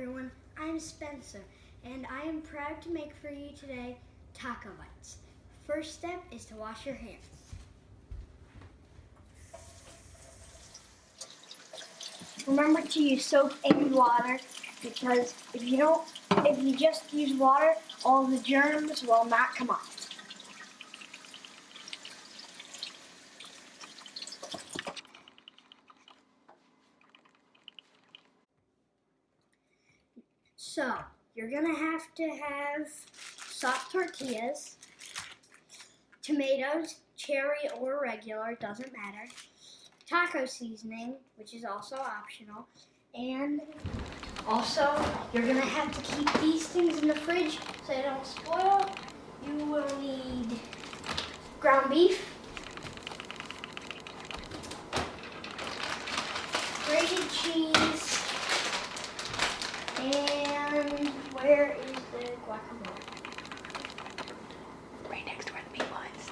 everyone, I'm Spencer, and I am proud to make for you today taco bites. First step is to wash your hands. Remember to use soap and water, because if you just use water, all the germs will not come off. So, you're gonna have to have soft tortillas, tomatoes, cherry or regular, doesn't matter, taco seasoning, which is also optional, and also you're gonna have to keep these things in the fridge so they don't spoil. You will need ground beef, grated cheese, and where is the guacamole? Right next to where the meat was.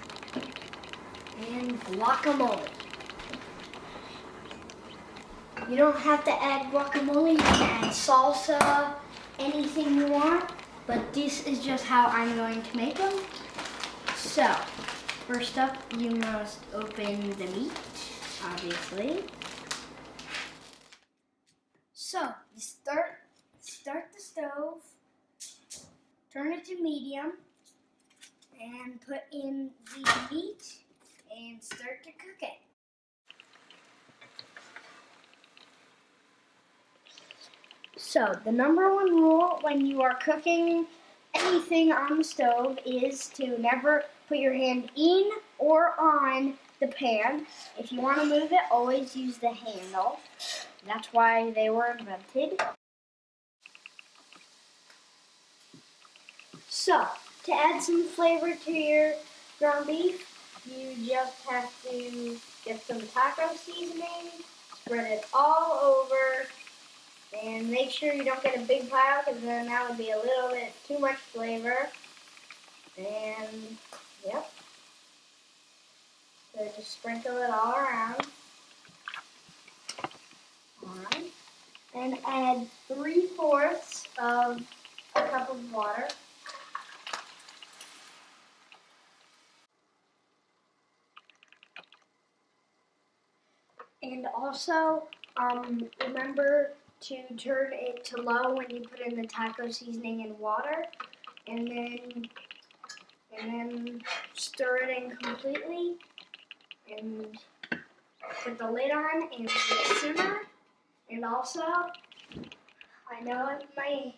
And guacamole. You don't have to add guacamole, you can add salsa, anything you want, but this is just how I'm going to make them. So, first up, you must open the meat, obviously. So, you start the stove, turn it to medium, and put in the meat and start to cook it. So, the number one rule when you are cooking anything on the stove is to never put your hand in or on the pan. If you want to move it, always use the handle. That's why they were invented. So, to add some flavor to your ground beef, you just have to get some taco seasoning, spread it all over, and make sure you don't get a big pile because then that would be a little bit too much flavor. And, yep. So just sprinkle it all around. Alright. And add 3/4 of a cup of water. And also, remember to turn it to low when you put in the taco seasoning and water, and then stir it in completely, and put the lid on and let it simmer. And also, I know it may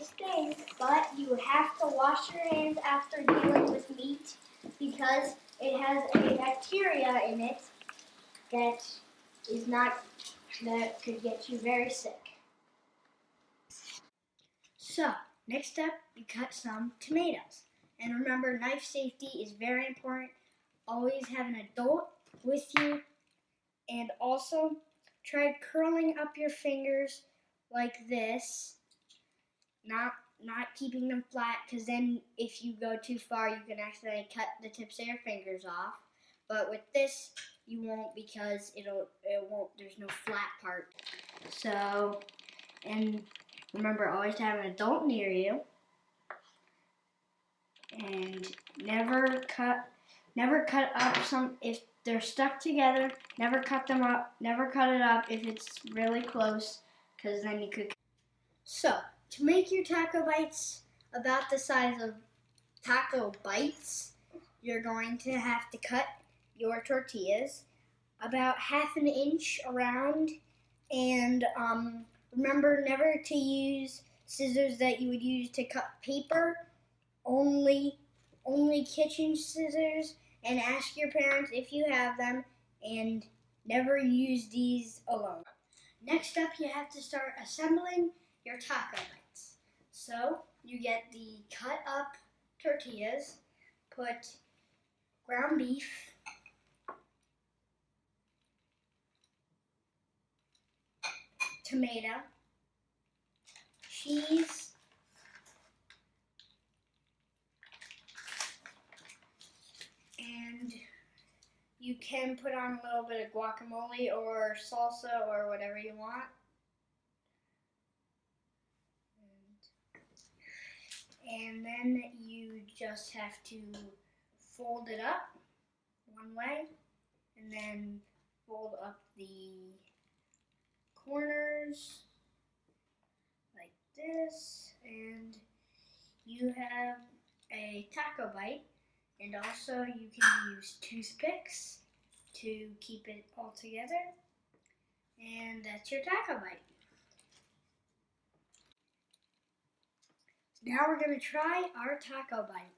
stink, but you have to wash your hands after dealing with meat because it has a bacteria in it that could get you very sick. So, next up, you cut some tomatoes. And remember, knife safety is very important. Always have an adult with you. And also, try curling up your fingers like this. Not keeping them flat, because then if you go too far, you can accidentally cut the tips of your fingers off. But with this, you won't, because it won't. There's no flat part. So, and remember, always have an adult near you, and never cut up some if they're stuck together. Never cut them up. Never cut it up if it's really close, because then you could. So, to make your taco bites about the size of taco bites, you're going to have to cut your tortillas about 1/2 inch around, and remember never to use scissors that you would use to cut paper. Only kitchen scissors, and ask your parents if you have them, and never use these alone. Next up, you have to start assembling your taco bites. So, you get the cut up tortillas, put ground beef, tomato, cheese, and you can put on a little bit of guacamole or salsa or whatever you want. And then you just have to fold it up one way and then fold up the corners like this, and you have a taco bite. And also you can use toothpicks to keep it all together, and that's your taco bite. Now we're going to try our taco bite.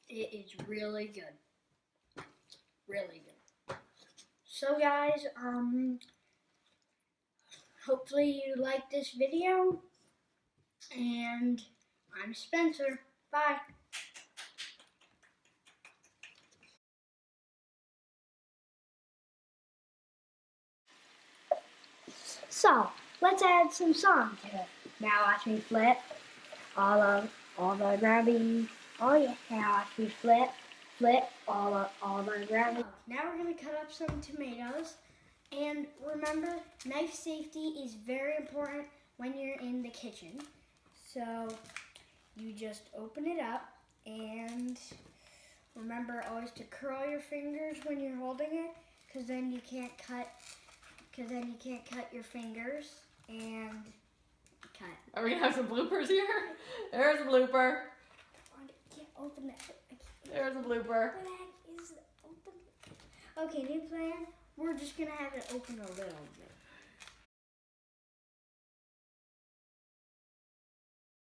It is really good. Really good. So guys, hopefully you like this video, and I'm Spencer. Bye. So, let's add some song to it. Now watch me flip all the gravy. Oh yeah, now watch me flip all the gravy. Now we're gonna cut up some tomatoes. And remember, knife safety is very important when you're in the kitchen. So you just open it up, and remember always to curl your fingers when you're holding it, because then you can't cut your fingers and cut. Are we gonna have some bloopers here? There's a blooper. I can't open that. There's a blooper. Where the heck is the open? Okay, new plan. We're just gonna have it open a little bit.